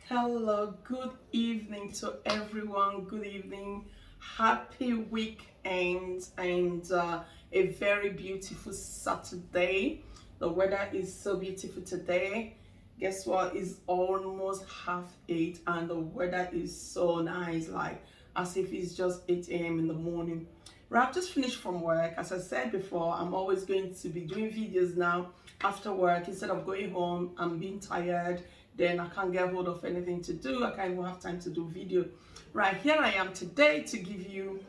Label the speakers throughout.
Speaker 1: Hello, good evening to everyone. Good evening, happy weekend, and a very beautiful Saturday. The weather is so beautiful today. Guess what? It's almost half 8, and the weather is so nice, like as if it's just 8 a.m. in the morning. Right, I've just finished from work. As I said before, I'm always going to be doing videos now after work instead of going home and being tired. Then I can't get hold of anything to do. I can't even have time to do video. Right, here I am today to give you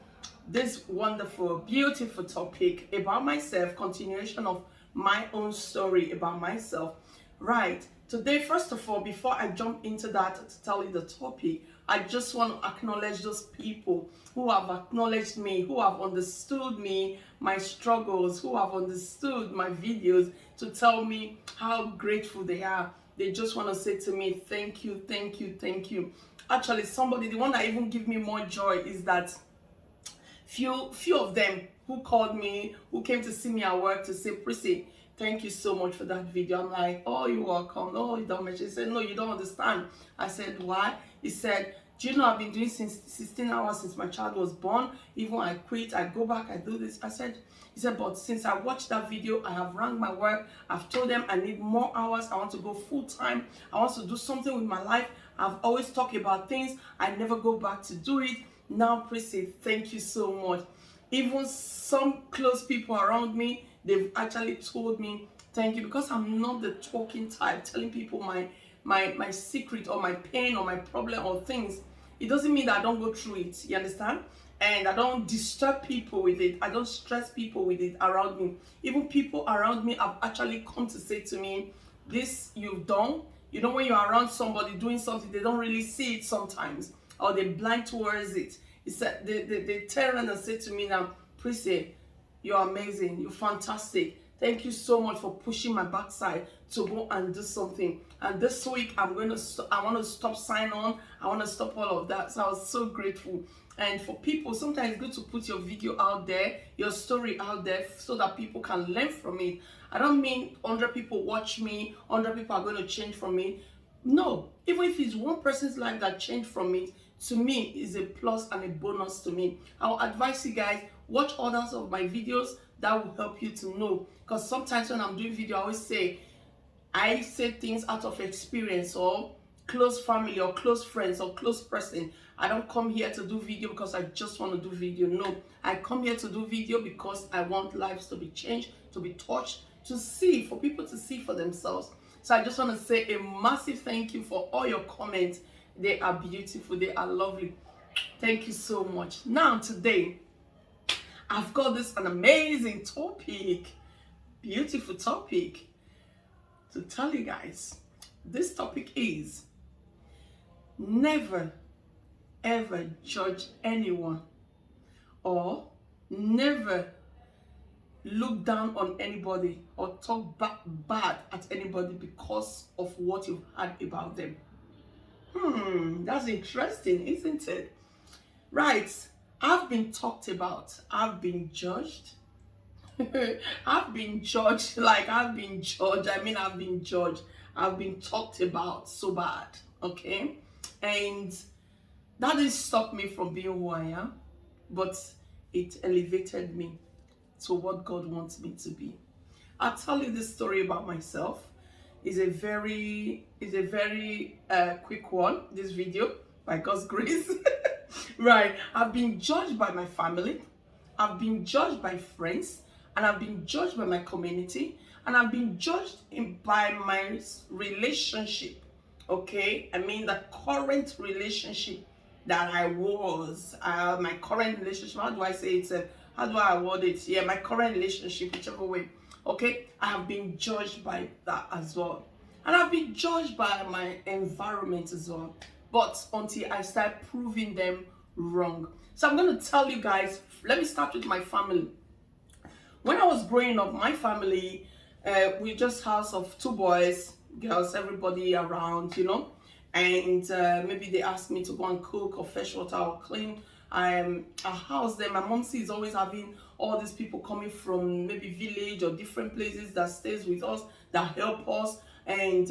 Speaker 1: this wonderful, beautiful topic about myself, continuation of my own story about myself. Right, today, first of all, before I jump into that to tell you the topic, I just want to acknowledge those people who have acknowledged me, who have understood me, my struggles, who have understood my videos to tell me how grateful they are. They just want to say to me, thank you, thank you, thank you. Actually, somebody, the one that even give me more joy is that few of them who called me, who came to see me at work to say, Prissy, thank you so much for that video. I'm like, oh, you're welcome. No, you don't mention. He said, no, you don't understand. I said, why? He said, do you know I've been doing since 16 hours since my child was born? Even I quit, I go back, I do this. He said, but since I watched that video, I have rang my work. I've told them I need more hours. I want to go full time. I want to do something with my life. I've always talked about things. I never go back to do it. Now, Prissy, thank you so much. Even some close people around me, they've actually told me thank you, because I'm not the talking type, telling people my secret or my pain or my problem or things. It doesn't mean that I don't go through it, you understand? And I don't disturb people with it. I don't stress people with it around me. Even people around me have actually come to say to me, this you've done. You know, when you're around somebody doing something, they don't really see it sometimes, or they blind towards it. He said, they turn around and say to me now, Prissy, you're amazing, you're fantastic. Thank you so much for pushing my backside to go and do something. And this week, I want to stop sign on. I want to stop all of that. So I was so grateful. And for people, sometimes it's good to put your video out there, your story out there, so that people can learn from it. I don't mean 100 people watch me, 100 people are going to change from me. No, even if it's one person's life that changed from it, to me is a plus and a bonus to me. I'll advise you guys, watch others of my videos. That will help you to know, because sometimes when I'm doing video, I say things out of experience, or close family or close friends or close person. I don't come here to do video because I just want to do video. No, I come here to do video because I want lives to be changed, to be touched, to see, for people to see for themselves. So I just want to say a massive thank you for all your comments. They are beautiful, they are lovely. Thank you so much. Now today, I've got an amazing topic, beautiful topic to tell you guys. This topic is never ever judge anyone, or never look down on anybody or talk bad at anybody because of what you've heard about them. That's interesting, isn't it? Right. I've been talked about. I've been judged. I've been judged. Like, I've been judged. I mean, I've been judged. I've been talked about so bad. Okay? And that didn't stop me from being who I am, but it elevated me to what God wants me to be. I'll tell you this story about myself. It's a very quick one, this video, by God's grace. Right, I've been judged by my family, I've been judged by friends, and I've been judged by my community, and I've been judged by my relationship. Okay, I mean the current relationship that I was, my current relationship. How do I say it? How do I word it? Yeah, my current relationship, whichever way. Okay, I have been judged by that as well, and I've been judged by my environment as well. But until I start proving them wrong. So I'm going to tell you guys, let me start with my family. When I was growing up, my family, we just house of 2 boys, girls, everybody around, you know. And maybe they asked me to go and cook or fetch water or clean a house. Then my mom is always having all these people coming from maybe village or different places that stays with us, that help us. And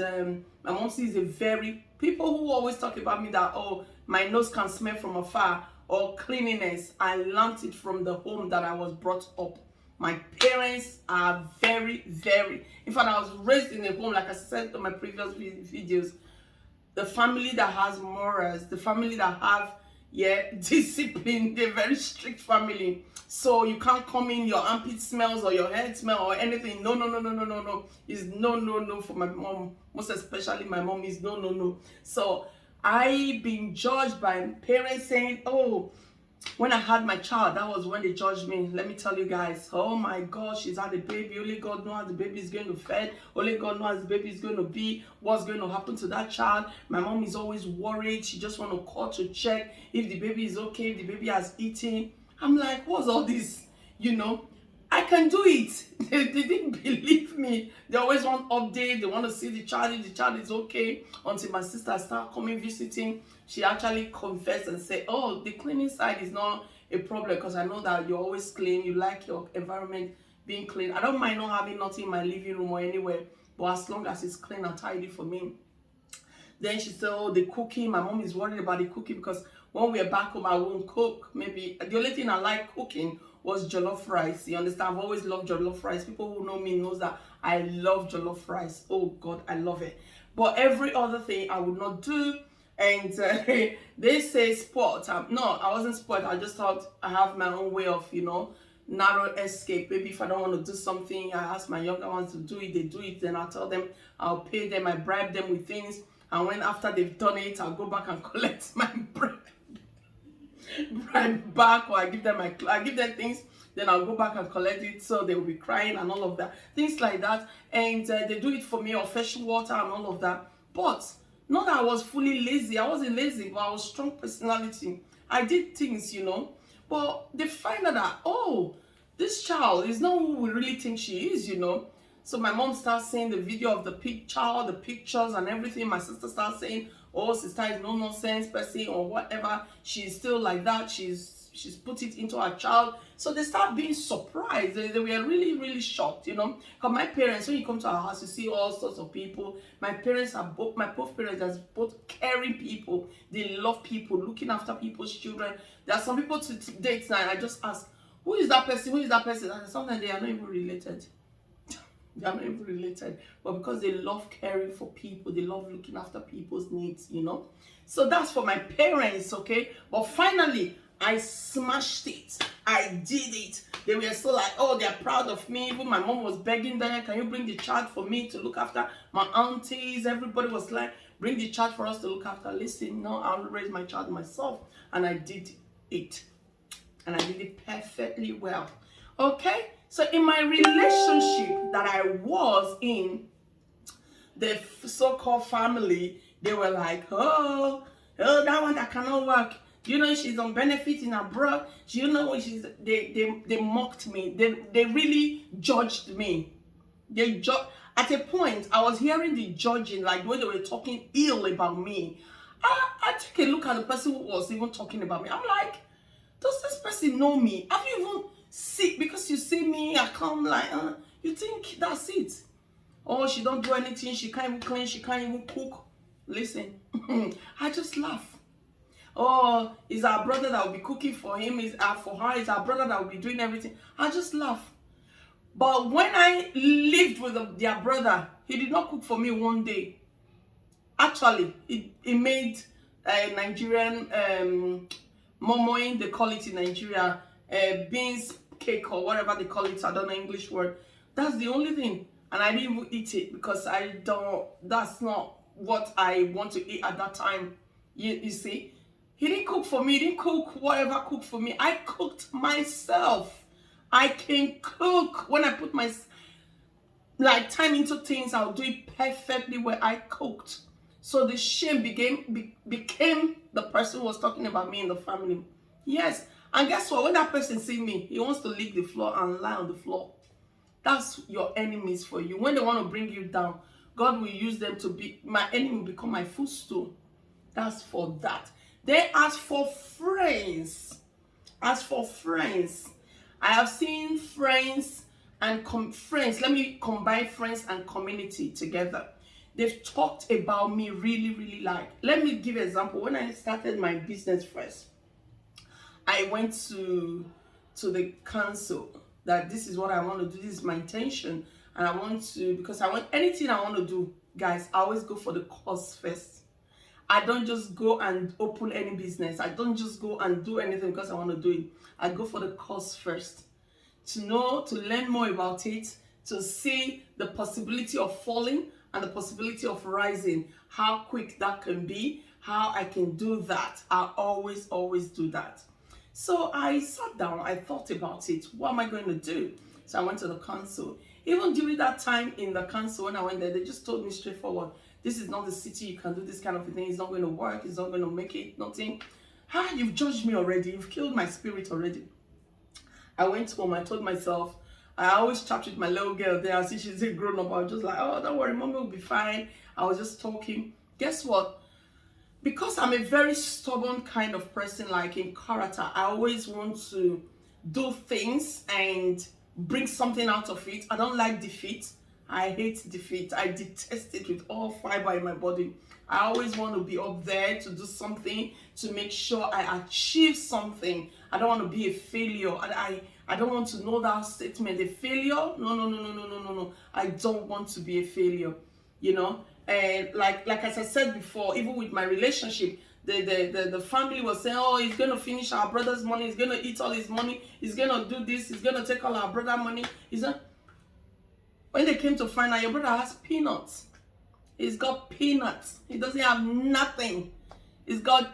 Speaker 1: my mom is a very, people who always talk about me that, oh, my nose can smell from afar, or cleanliness, I learned it from the home that I was brought up. My parents are very, very, in fact, I was raised in a home, like I said in my previous videos, the family that has morals, the family that have, yeah, discipline, they're very strict family. So you can't come in, your armpit smells or your head smell or anything. No, no, no, no, no, no, no. It's no, no, no for my mom. Most especially my mom is no, no, no. So I been judged by parents saying, oh, when I had my child, that was when they judged me. Let me tell you guys, oh my gosh, she's had a baby. Only God knows how the baby is going to fed. Only God knows how the baby is going to be. What's going to happen to that child? My mom is always worried. She just want to call to check if the baby is okay, if the baby has eaten. I'm like, what's all this? You know, I can do it. They didn't believe me. They always want update. They want to see the child, if the child is okay. Until my sister started coming visiting, she actually confessed and said, oh, the cleaning side is not a problem, because I know that you're always clean. You like your environment being clean. I don't mind not having nothing in my living room or anywhere, but as long as it's clean and tidy for me. Then she said, oh, the cooking. My mom is worried about the cooking because when we're back home, I won't cook. Maybe the only thing I like cooking was jollof rice. You understand? I've always loved jollof rice. People who know me knows that I love jollof rice. Oh God, I love it. But every other thing I would not do. And they say sport. No, I wasn't sport. I just thought I have my own way of, you know, narrow escape. Maybe if I don't want to do something, I ask my younger ones to do it. They do it. Then I tell them, I'll pay them. I bribe them with things. And when after they've done it, I'll go back and collect my bribe back, or I give them things, then I'll go back and collect it, so they will be crying and all of that, things like that. And they do it for me, or fetch water and all of that. But not that I was fully lazy. I wasn't lazy, but I was strong personality. I did things, you know. But they find out that, oh, this child is not who we really think she is, you know. So my mom starts saying the video of the child, the pictures and everything. My sister starts saying, oh, sister is no nonsense person or whatever. She's still like that. She's put it into her child. So they start being surprised. They were really, really shocked, you know. Because my parents, when you come to our house, you see all sorts of people. My parents are both, my both parents are both caring people. They love people, looking after people's children. There are some people to date now, and I just ask, who is that person? Who is that person? And sometimes they are not even related. They are not even related, but because they love caring for people, they love looking after people's needs, you know. So that's for my parents, okay. But finally, I smashed it. I did it. They were so like, oh, they're proud of me. Even my mom was begging them, can you bring the child for me to look after? My aunties, everybody was like, bring the child for us to look after. Listen, no, I'll raise my child myself. And I did it. And I did it perfectly well. Okay? So in my relationship that I was in, the so-called family, they were like, oh, that one that cannot work. You know, she's on benefit in abroad. You know, they mocked me. They really judged me. At a point, I was hearing the judging, like when they were talking ill about me. I took a look at the person who was even talking about me. I'm like, does this person know me? Have you even seen, because you see me, I come like, you think that's it? Oh, she don't do anything, she can't even clean, she can't even cook. Listen, I just laugh. Oh, is our brother that will be cooking for him, is for her, is our brother that will be doing everything. I just laugh. But when I lived with their brother, he did not cook for me one day. Actually, he made Nigerian momoing, they call it in Nigeria, beans cake or whatever they call it. I don't know English word. That's the only thing, and I didn't even eat it because I don't. That's not what I want to eat at that time. You see, he didn't cook for me. He didn't cook whatever cooked for me. I cooked myself. I can cook when I put my time into things. I'll do it perfectly where I cooked. So the shame became the person who was talking about me in the family. Yes. And guess what? When that person see me, he wants to lick the floor and lie on the floor. That's your enemies for you. When they want to bring you down, God will use them to be, my enemy will become my footstool. That's for that. Then as for friends, I have seen friends and friends. Let me combine friends and community together. they've talked about me really, really like. Let me give an example. When I started my business first, I went to the council that this is what I want to do, this is my intention, and I want to, because I want anything I want to do, guys, I always go for the cause first. I don't just go and open any business. I don't just go and do anything because I want to do it. I go for the cause first. To know, to learn more about it, to see the possibility of falling and the possibility of rising, how quick that can be, how I can do that. I always do that. So I sat down, I thought about it. What am I going to do? So I went to the council. Even during that time in the council, when I went there, they just told me straightforward, this is not the city, you can do this kind of thing, it's not going to work, it's not going to make it, nothing. You've judged me already, you've killed my spirit already. I went home, I told myself, I always chat with my little girl there, as if she's a grown up. I was just like, oh, don't worry, mommy will be fine. I was just talking. Guess what? Because I'm a very stubborn kind of person, like in character, I always want to do things and bring something out of it. I don't like defeat. I hate defeat. I detest it with all fiber in my body. I always want to be up there to do something, to make sure I achieve something. I don't want to be a failure. I don't want to know that statement, a failure. No. I don't want to be a failure, you know. And like as I said before, even with my relationship, the family was saying, oh, he's going to finish our brother's money, he's going to eat all his money, he's going to do this, he's going to take all our brother money. When they came to find out, your brother has peanuts. He's got peanuts. He doesn't have nothing. He's got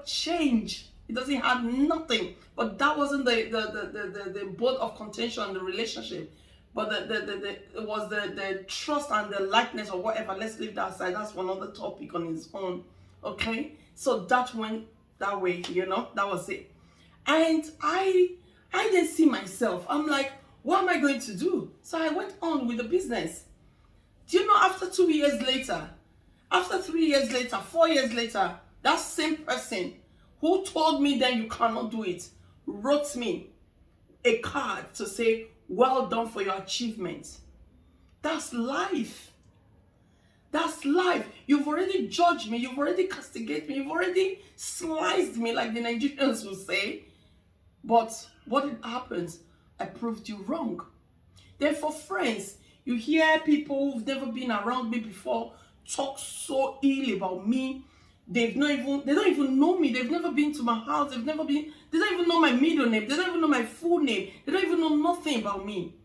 Speaker 1: change. He doesn't have nothing. But that wasn't the board of contention in the relationship. But it was the trust and the likeness or whatever. Let's leave that aside. That's one other topic on its own. Okay? So that went that way, you know? That was it. And I didn't see myself. I'm like, what am I going to do? So I went on with the business. Do you know, after 2 years later, after 3 years later, 4 years later, that same person who told me then you cannot do it wrote me a card to say, well done for your achievement. That's life. That's life. You've already judged me. You've already castigated me. You've already sliced me, like the Nigerians will say. But what happens? I proved you wrong. Therefore, friends, you hear people who've never been around me before talk so ill about me. They don't even know me. They've never been to my house. They don't even know my middle name. They don't even know my full name. They don't even know nothing about me.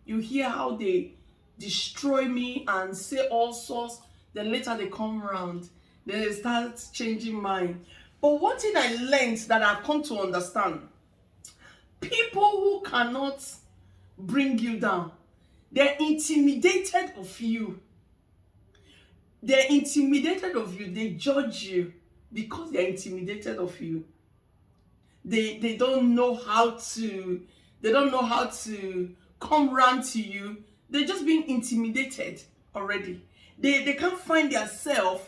Speaker 1: You hear how they destroy me and say all sorts. Then later they come around. Then they start changing mind. But one thing I learned that I've come to understand, people who cannot bring you down, they're intimidated of you. They're intimidated of you. They judge you because they're intimidated of you. They don't know how to come round to you. They're just being intimidated already. They can't find themselves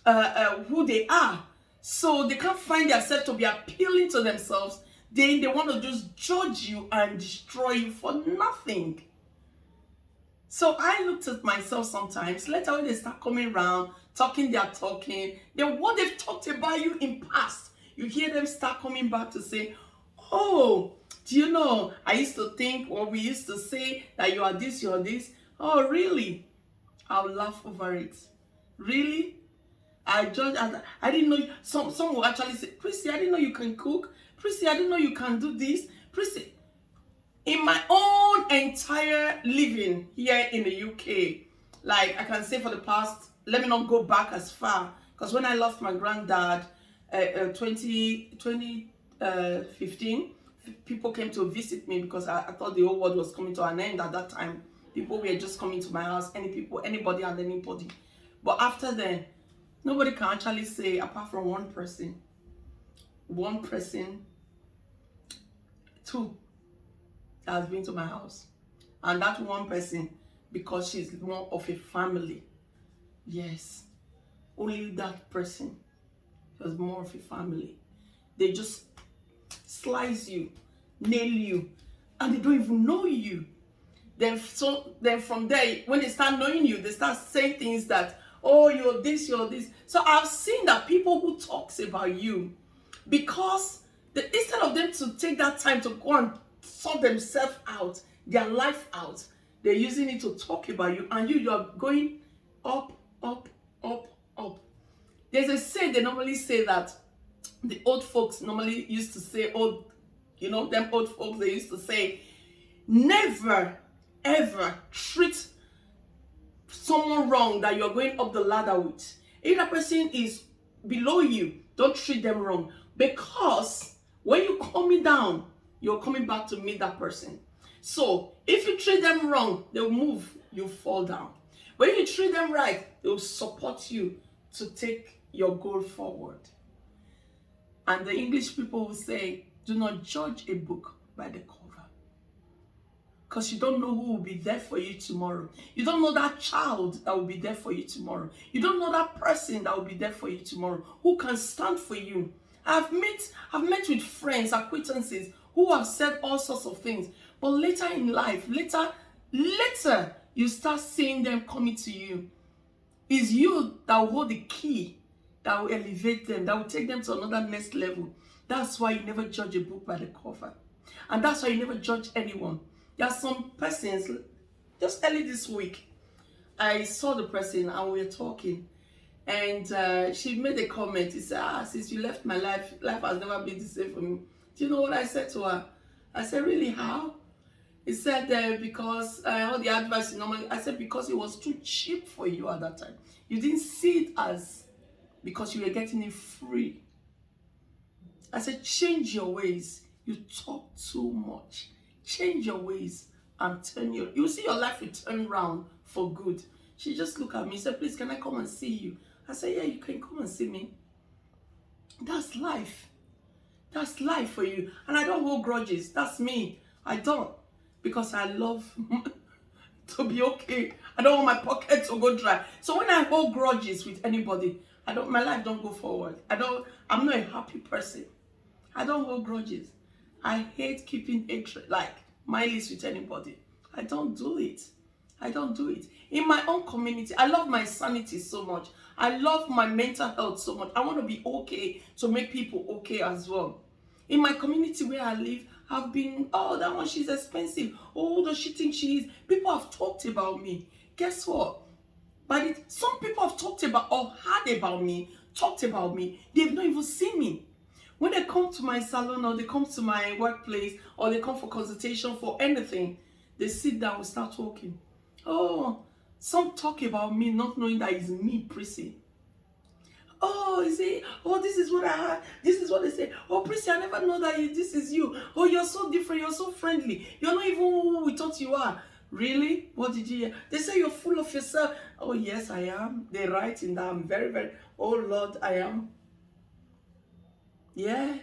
Speaker 1: who they are. So they can't find themselves to be appealing to themselves. They want to just judge you and destroy you for nothing. So I looked at myself sometimes. Later when they start coming around, talking their talking, then what they've talked about you in past, you hear them start coming back to say, oh, do you know, I used to think, or we used to say that you are this, you are this. Oh, really? I'll laugh over it. Really? I didn't know. Some will actually say, Chrissy, I didn't know you can cook. Chrissy, I didn't know you can do this. Chrissy, in my own entire living here in the UK, like I can say for the past, let me not go back as far, because when I lost my granddad, 2015, people came to visit me because I thought the whole world was coming to an end at that time. People were just coming to my house, anybody and anybody. But after then, nobody can actually say, apart from one person, two, that has been to my house. And that one person, because she's more of a family. Yes, only that person was more of a family. They just slice you, nail you, and they don't even know you. Then from there, when they start knowing you, they start saying things that, oh, you're this, you're this. So I've seen that people who talks about you, because instead of them to take that time to go and sort themselves out, their life out, they're using it to talk about you, and you're going up, up, up, up. There's a saying they normally say that the old folks normally used to say, them old folks, they used to say, never ever treat someone wrong that you're going up the ladder with. If that person is below you, don't treat them wrong, because when you're coming down, you're coming back to meet that person. So if you treat them wrong, they'll move, you fall down. When you treat them right, they'll support you to take your goal forward. And the English people will say, do not judge a book by the cover. Because you don't know who will be there for you tomorrow. You don't know that child that will be there for you tomorrow. You don't know that person that will be there for you tomorrow, who can stand for you. I've met with friends, acquaintances, who have said all sorts of things. But later in life, later, you start seeing them coming to you. It's you that will hold the key, that will elevate them, that will take them to another next level. That's why you never judge a book by the cover. And that's why you never judge anyone. There are some persons, just early this week, I saw the person and we were talking. And she made a comment. She said, since you left my life, life has never been the same for me. Do you know what I said to her? I said, really, how? He said, because all the advice normally, I said, because it was too cheap for you at that time. You didn't see it as because you were getting it free. I said, change your ways. You talk too much. Change your ways and you'll see your life will turn around for good. She just looked at me and said, please, can I come and see you? I said, yeah, you can come and see me. That's life. That's life for you. And I don't hold grudges. That's me. I don't. Because I love to be okay. I don't want my pocket to go dry. So when I hold grudges with anybody, my life don't go forward. I'm not a happy person. I don't hold grudges. I hate keeping hatred, like malice with anybody. I don't do it. I don't do it. In my own community, I love my sanity so much. I love my mental health so much. I want to be okay to make people okay as well. In my community where I live, I've been, oh, that one, she's expensive. Oh, who does she think she is? People have talked about me. Guess what? But some people have talked about or heard about me, talked about me. They've not even seen me. When they come to my salon or they come to my workplace or they come for consultation for anything, they sit down and start talking. Oh, some talk about me not knowing that it's me, Prissy. Oh, you say, oh, this is what I had. This is what they say. Oh, Prissy, I never know that this is you. Oh, you're so different. You're so friendly. You're not even who we thought you are. Really? What did you hear? They say you're full of yourself. Oh, yes, I am. They write in that I'm very, very, oh, Lord, I am. Yeah.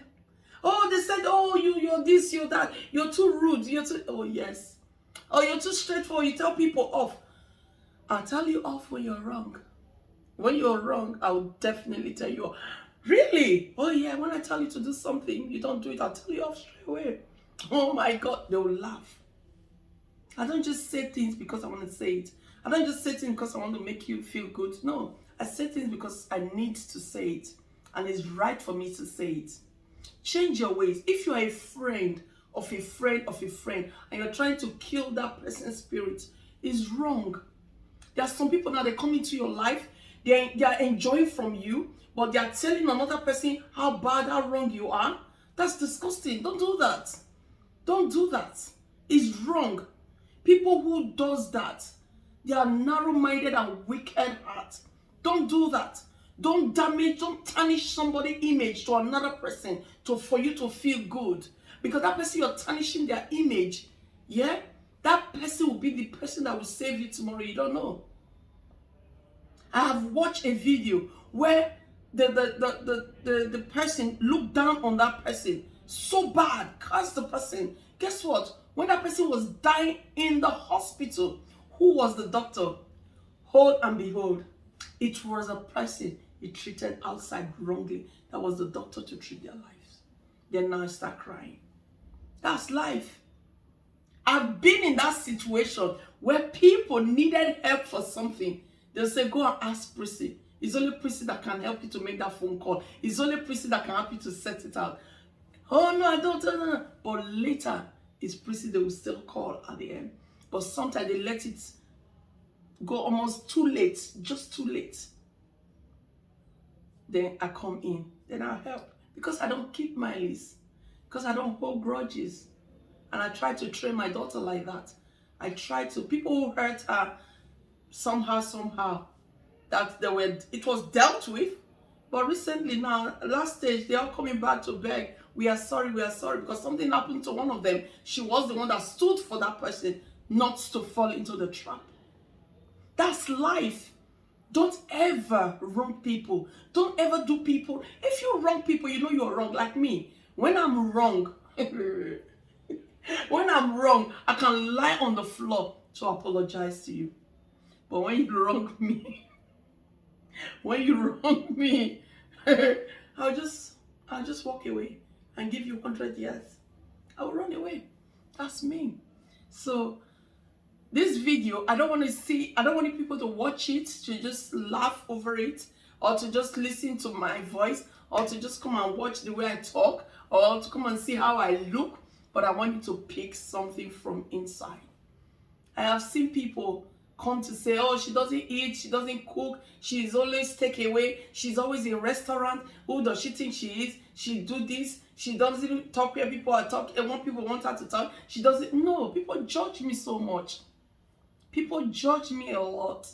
Speaker 1: Oh, they said, oh, you're this, you're that. You're too rude. You're too, oh, yes. Oh, you're too straightforward. You tell people off. I'll tell you off when you're wrong. When you're wrong, I'll definitely tell you off. Really? Oh, yeah, when I tell you to do something, you don't do it, I'll tell you off straight away. Oh, my God, they'll laugh. I don't just say things because I want to say it. I don't just say things because I want to make you feel good. No, I say things because I need to say it. And it's right for me to say it. Change your ways. If you're a friend of a friend of a friend and you're trying to kill that person's spirit, it's wrong. There are some people now, they come into your life, they are enjoying from you, but they are telling another person how bad, how wrong you are. That's disgusting. Don't do that. Don't do that. It's wrong. People who does that, they are narrow-minded and wicked heart. Don't do that. Don't damage, don't tarnish somebody's image to another person for you to feel good. Because that person, you're tarnishing their image. Yeah? That person will be the person that will save you tomorrow. You don't know. I have watched a video where the person looked down on that person so bad, cursed the person. Guess what? When that person was dying in the hospital, who was the doctor? Hold and behold, it was a person he treated outside wrongly. That was the doctor to treat their lives. Then now start crying. That's life. I've been in that situation where people needed help for something. They'll say, go and ask Prissy. It's only Prissy that can help you to make that phone call. It's only Prissy that can help you to set it out. Oh, no, I don't know. But later, it's Prissy they will still call at the end. But sometimes they let it go almost too late, just too late. Then I come in, then I'll help. Because I don't keep my list. Because I don't hold grudges. And I try to train my daughter like that. I try to. People who hurt her somehow, that it was dealt with. But recently now, last stage, they're all coming back to beg. We are sorry, because something happened to one of them. She was the one that stood for that person not to fall into the trap. That's life. Don't ever wrong people. Don't ever do people. If you wrong people, you know you're wrong. Like me. When I'm wrong, when I'm wrong, I can lie on the floor to apologize to you. But when you wrong me, I'll just walk away and give you 100 years. I'll run away. That's me. So this video, I don't want people to watch it, to just laugh over it, or to just listen to my voice, or to just come and watch the way I talk, or to come and see how I look. But I want you to pick something from inside. I have seen people come to say, oh, she doesn't eat, she doesn't cook, she's always takeaway, she's always in restaurant. Who does she think she is? She do this, she doesn't talk where people are talking, and when people want her to talk, she doesn't. No, people judge me so much. People judge me a lot.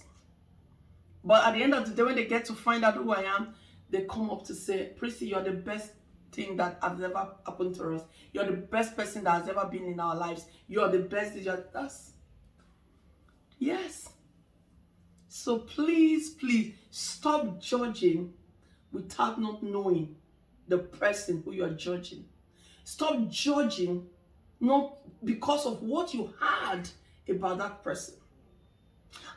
Speaker 1: But at the end of the day, when they get to find out who I am, they come up to say, Prissy, you're the best thing that has ever happened to us. You're the best person that has ever been in our lives. You're the best. That's yes. So please stop judging without not knowing the person who you're judging. Stop judging not because of what you heard about that person.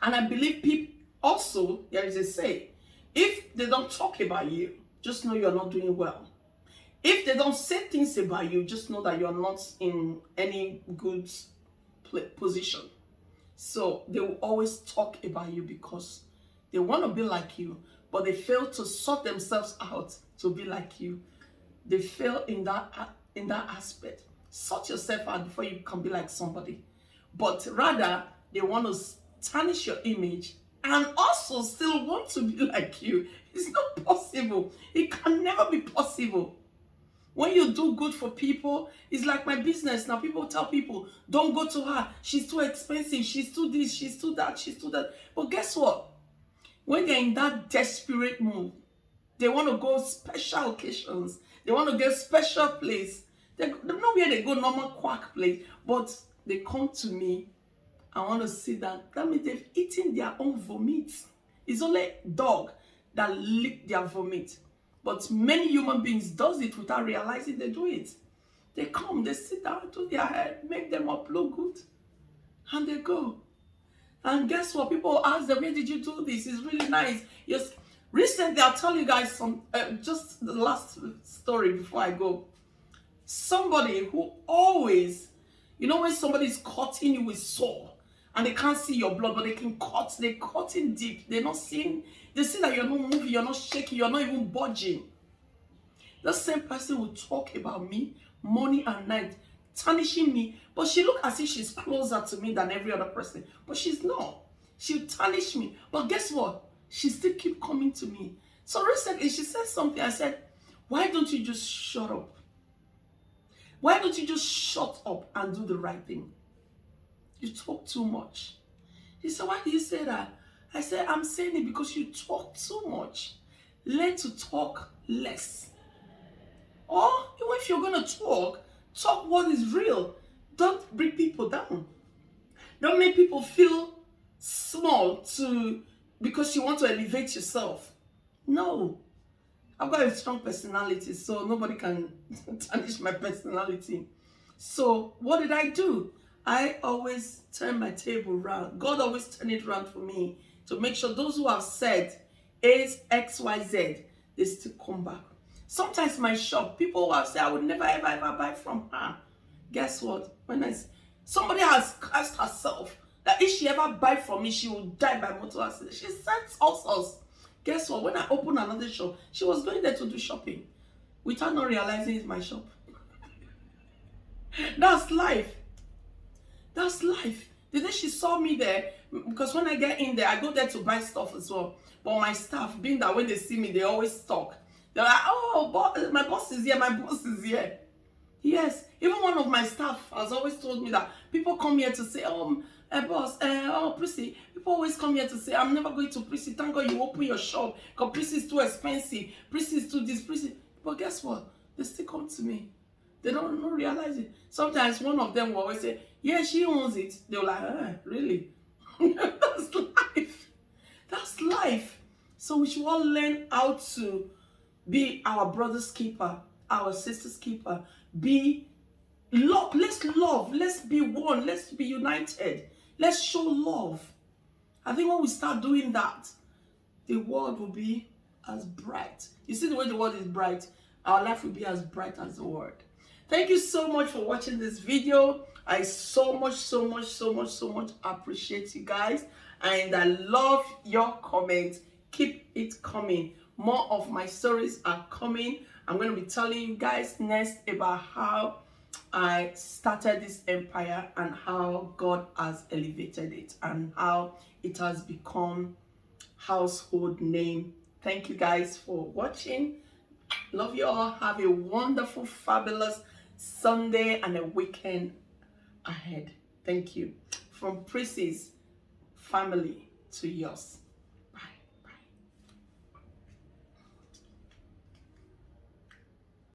Speaker 1: And I believe people also, there is a say, if they don't talk about you, just know you're not doing well. If they don't say things about you, just know that you're not in any good position. So they will always talk about you because they want to be like you, but they fail to sort themselves out to be like you. They fail in that aspect. Sort yourself out before you can be like somebody. But rather, they want to tarnish your image and also still want to be like you. It's not possible. It can never be possible. When you do good for people, it's like my business. Now people tell people, don't go to her. She's too expensive. She's too this, she's too that, she's too that. But guess what? When they're in that desperate mood, they want to go special occasions. They want to get special place. They're not where they go normal quack place. But they come to me. I want to see that. That means they've eaten their own vomit. It's only dog that lick their vomit. But many human beings does it without realizing they do it. They come, they sit down, do their hair, make them up look good, and they go. And guess what? People ask them, where did you do this? It's really nice. Yes. Recently, I'll tell you guys some, just the last story before I go. Somebody who always, you know when somebody's cutting you with saw, and they can't see your blood, but they can cut. They're cutting deep. They're not seeing. They see that you're not moving, you're not shaking, you're not even budging. The same person will talk about me morning and night, tarnishing me. But she look as if she's closer to me than every other person. But she's not. She'll tarnish me. But guess what? She still keep coming to me. So recently she said something. I said, why don't you just shut up? Why don't you just shut up and do the right thing? You talk too much. He said, why do you say that? I said, I'm saying it because you talk too much. Learn to talk less. Or even if you're going to talk what is real. Don't bring people down. Don't make people feel small because you want to elevate yourself. No. I've got a strong personality, so nobody can tarnish my personality. So what did I do? I always turn my table around. God always turn it around for me to make sure those who have said X, Y, Z, they still come back. Sometimes my shop, people who have said I would never ever buy from her. Guess what? Somebody has cursed herself that if she ever buy from me, she will die by motor accident. She sends all sorts. Guess what? When I opened another shop, she was going there to do shopping without not realizing it's my shop. That's life. That's life. The day she saw me there, because when I get in there, I go there to buy stuff as well. But my staff, being that when they see me, they always talk. They're like, oh, my boss is here, my boss is here. Yes, even one of my staff has always told me that people come here to say, boss, Prissy, people always come here to say, I'm never going to Prissy. Thank God you open your shop, because Prissy is too expensive. Prissy is too this, Prissy. But guess what? They still come to me. They don't realize it. Sometimes one of them will always say, yeah, she owns it. They're like, really? That's life. That's life. So we should all learn how to be our brother's keeper, our sister's keeper. Be love. Let's love. Let's be one. Let's be united. Let's show love. I think when we start doing that, the world will be as bright. You see the way the world is bright, our life will be as bright as the world. Thank you so much for watching this video. I so much appreciate you guys, and I love your comments. Keep it coming. More of my stories are coming. I'm going to be telling you guys next about how I started this empire and how God has elevated it and how it has become household name. Thank you guys for watching. Love you all. Have a wonderful, fabulous Sunday and a weekend ahead. Thank you. From Prissy's family to yours.